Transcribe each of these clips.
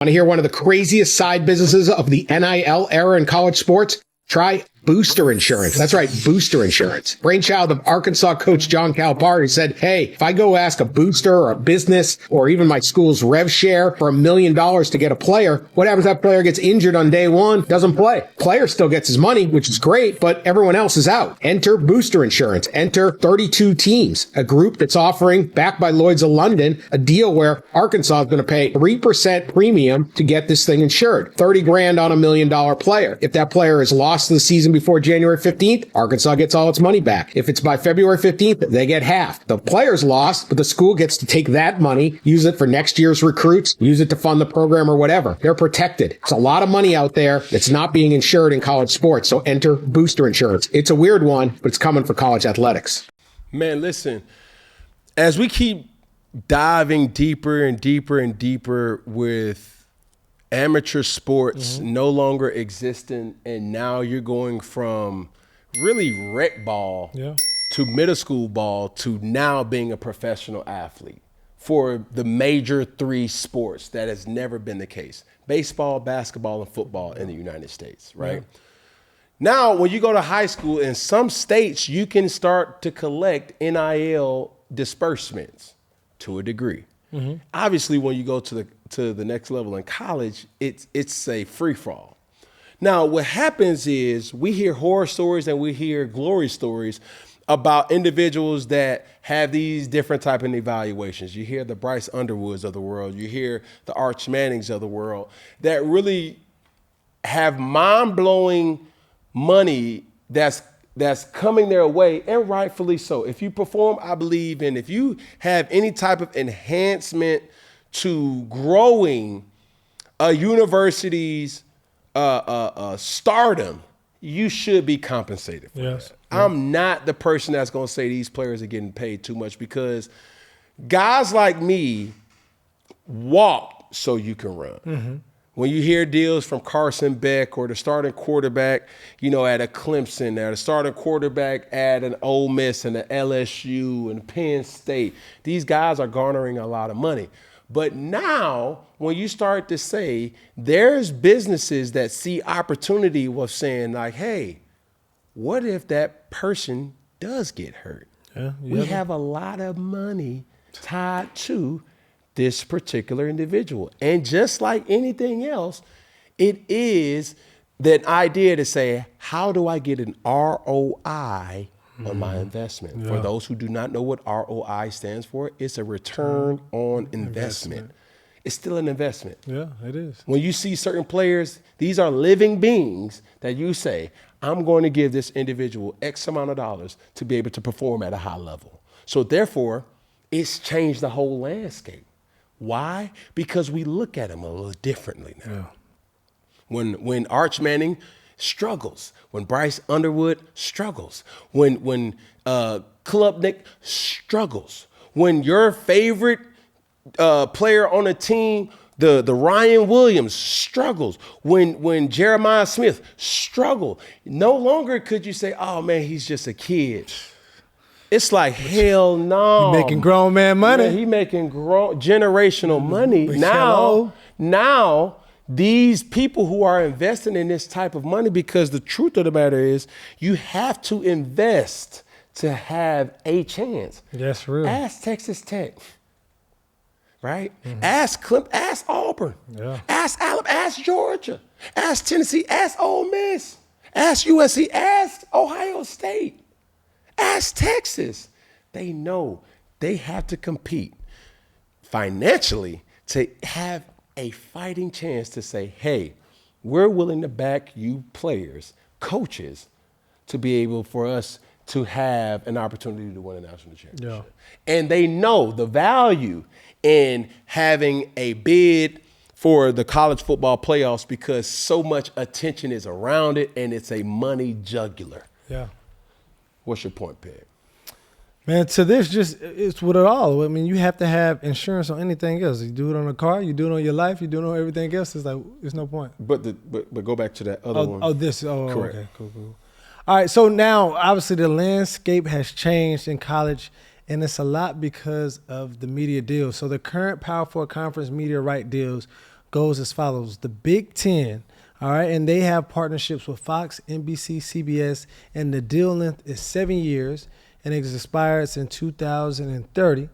Want to hear one of the craziest side businesses of the NIL era in college sports? Try booster insurance. That's right, booster insurance. Brainchild of Arkansas coach John Calipari said, hey, if I go ask a booster or a business or even my school's rev share for $1 million to get a player, what happens if that player gets injured on day one, doesn't play? Player still gets his money, which is great, but everyone else is out. Enter booster insurance. Enter 32 teams, a group that's offering, backed by Lloyd's of London, a deal where Arkansas is going to pay 3% premium to get this thing insured. 30 grand on $1 million player. If that player is lost the season before January 15th, Arkansas gets all its money back. If it's by February 15th, they get half. The player's lost, but the school gets to take that money, use it for next year's recruits, use it to fund the program or whatever. They're protected. It's a lot of money out there that's not being insured in college sports, so enter booster insurance. It's a weird one, but it's coming for college athletics. Man, listen, as we keep diving deeper and deeper and deeper with amateur sports no longer existing, and now you're going from really rec ball to middle school ball to now being a professional athlete for the major three sports. That has never been the case: baseball, basketball, and football in the United States, right? Now, when you go to high school, in some states, you can start to collect NIL disbursements to a degree. Obviously, when you go to the next level in college, it's a free for all. Now, what happens is we hear horror stories and we hear glory stories about individuals that have these different type of evaluations. You hear the Bryce Underwoods of the world. You hear the Arch Mannings of the world that really have mind-blowing money that's coming their way, and rightfully so. If you perform, I believe, and if you have any type of enhancement to growing a university's stardom, you should be compensated for that. I'm not the person that's going to say these players are getting paid too much, because guys like me walk so you can run. When you hear deals from Carson Beck or the starting quarterback, at a Clemson, or the starting quarterback at an Ole Miss and an LSU and Penn State, these guys are garnering a lot of money. But now, when you start to say there's businesses that see opportunity with saying like, hey, what if that person does get hurt? We have a lot of money tied to this particular individual. And just like anything else, it is that idea to say, how do I get an ROI on my investment? For those who do not know what ROI stands for, it's a return on investment. It's still an investment. Yeah, it is. When you see certain players, these are living beings that you say, I'm going to give this individual X amount of dollars to be able to perform at a high level. So therefore, it's changed the whole landscape. Why? Because we look at them a little differently now. When Arch Manning struggles, when Bryce Underwood struggles, when Klubnik struggles, when your favorite player on a team, the Ryan Williams struggles, when Jeremiah Smith struggle, no longer could you say, oh man, he's just a kid. It's like, hell no. He making grown man money. Yeah, he making generational money. Now, these people who are investing in this type of money, because the truth of the matter is you have to invest to have a chance. That's real. Ask Texas Tech, right? Ask Auburn. Ask Alabama, ask Georgia, ask Tennessee, ask Ole Miss, ask USC, ask Ohio State. Ask Texas. They know they have to compete financially to have a fighting chance to say, hey, we're willing to back you players, coaches, to be able for us to have an opportunity to win a national championship. And they know the value in having a bid for the college football playoffs, because so much attention is around it and it's a money jugular. What's your point, Peg? Man, to this, it's with it all. I mean, you have to have insurance on anything else. You do it on a car, you do it on your life, you do it on everything else. It's like, there's no point. But go back to that other one. Correct. Okay, cool. All right, so now, obviously, the landscape has changed in college, and it's a lot because of the media deals. So the current Power 4 conference media right deals goes as follows. The Big Ten, all right, and they have partnerships with Fox, NBC, CBS, and the deal length is 7 years, and it expires in 2030.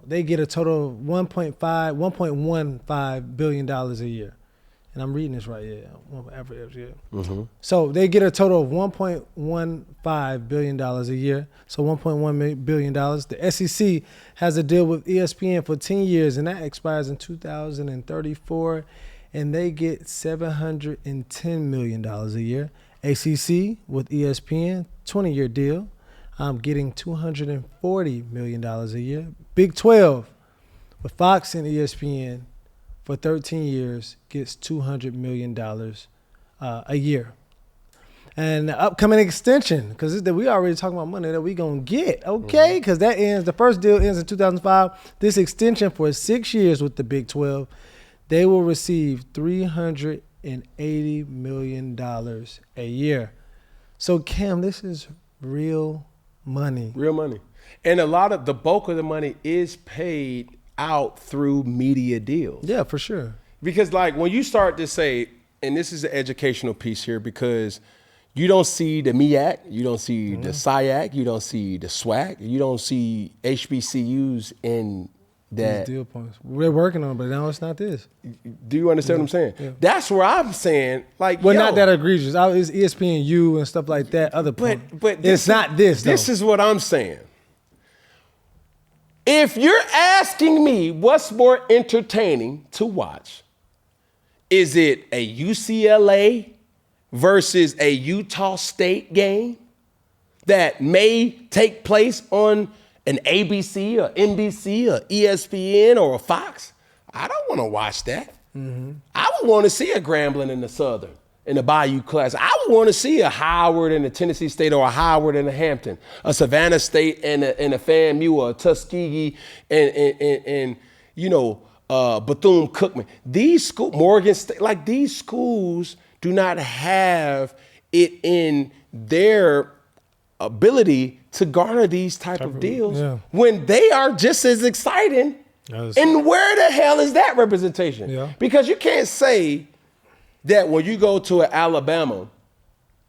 They get a total of $1.15 billion a year. And I'm reading this right, yeah. So they get a total of $1.15 billion a year. So $1.1 billion. The SEC has a deal with ESPN for 10 years, and that expires in 2034. And they get $710 million a year. ACC with ESPN, 20-year deal. I'm getting $240 million a year. Big 12 with Fox and ESPN for 13 years gets $200 million a year. And the upcoming extension, because we already talking about money that we going to get, okay? Because that ends, the first deal ends in 2005. This extension for 6 years with the Big 12, they will receive $380 million a year. So, Cam, this is real money. Real money. And the bulk of the money is paid out through media deals. Yeah, for sure. Because like when you start to say, and this is an educational piece here, because you don't see the MEAC, you don't see the SIAC, you don't see the SWAC, you don't see HBCUs in that. These deal points. We're working on it, but now it's not this. Do you understand what I'm saying? Yeah. That's where I'm saying, like, well, not that egregious. It's ESPNU and stuff like that. But it's not this, though. This is what I'm saying. If you're asking me what's more entertaining to watch, is it a UCLA versus a Utah State game that may take place on an ABC or NBC or ESPN or a Fox? I don't want to watch that. I would want to see a Grambling in the Southern, in the Bayou Classic. I would want to see a Howard and a Tennessee State, or a Howard and a Hampton, a Savannah State and a FAMU, or a Tuskegee and Bethune-Cookman. These schools, Morgan State, like these schools do not have it in their ability to garner these type of deals when they are just as exciting. And where the hell is that representation? Yeah. Because you can't say that when you go to an Alabama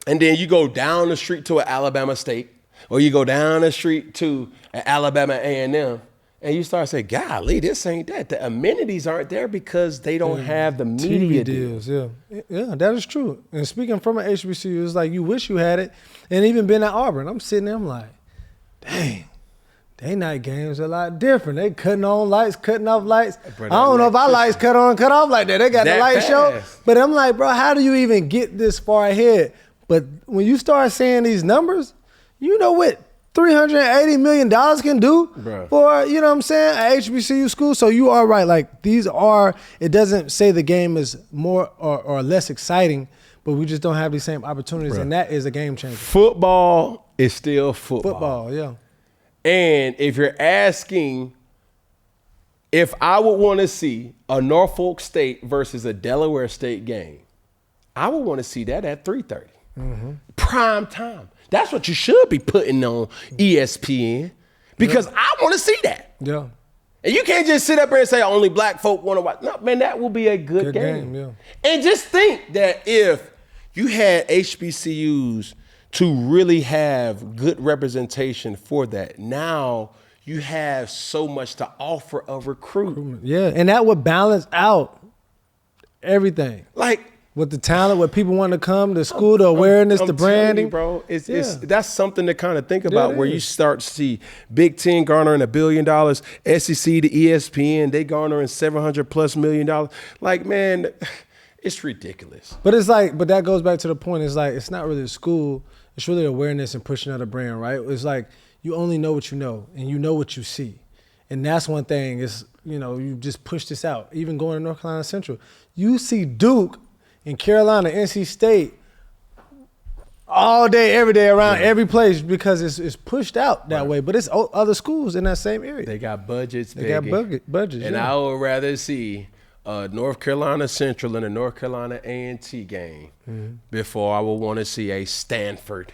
and then you go down the street to an Alabama State, or you go down the street to an Alabama A&M, and you start saying, golly, this ain't that. The amenities aren't there because they don't have the media deals. Yeah, that is true. And speaking from an HBCU, it's like you wish you had it. And even been at Auburn, I'm sitting there, I'm like, dang. They night games are a lot different. They cutting on lights, cutting off lights. I don't know if our lights cut on, cut off like that. They got the light show. But I'm like, bro, how do you even get this far ahead? But when you start saying these numbers, you know what $380 million can do for, you know what I'm saying, a HBCU school. So you are right. Like it doesn't say the game is more or less exciting, but we just don't have these same opportunities. And that is a game changer. Football is still football. Football, yeah. And if you're asking if I would want to see a Norfolk State versus a Delaware State game, I would want to see that at 3:30. Prime time. That's what you should be putting on ESPN, because I want to see that. Yeah. And you can't just sit up here and say only black folk want to watch. No, man, that will be a good game. Yeah. And just think that if you had HBCUs to really have good representation for that, now you have so much to offer a recruit. Yeah, and that would balance out everything. Like with the talent, with people wanting to come to school, the awareness, the branding. You, bro, it's that's something to kind of think about, where you start to see Big Ten garnering $1 billion, SEC to ESPN, they garnering $700+ million. Like, man, it's ridiculous. But it's like, but that goes back to the point. It's like, it's not really a school. It's really awareness and pushing out a brand, right? It's like you only know what you know, and you know what you see. And that's one thing is, you just push this out. Even going to North Carolina Central, you see Duke and Carolina, NC State all day, every day, around every place, because it's pushed out that way. But it's other schools in that same area. They got budgets. They got budgets. And I would rather see North Carolina Central and a North Carolina A&T game before I would want to see a Stanford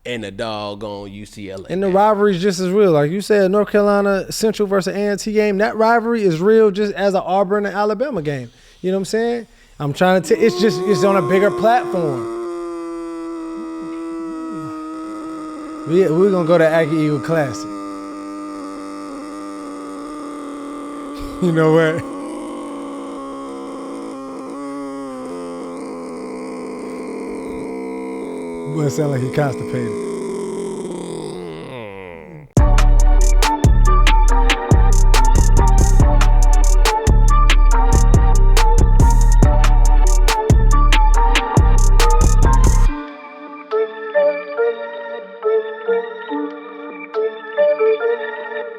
and a doggone UCLA. And the rivalry is just as real. Like you said, North Carolina Central versus A&T game, that rivalry is real just as an Auburn and Alabama game. You know what I'm saying? I'm trying to it's on a bigger platform. We're going to go to Aggie Eagle Classic. You know what? Boy, it sound like he constipated.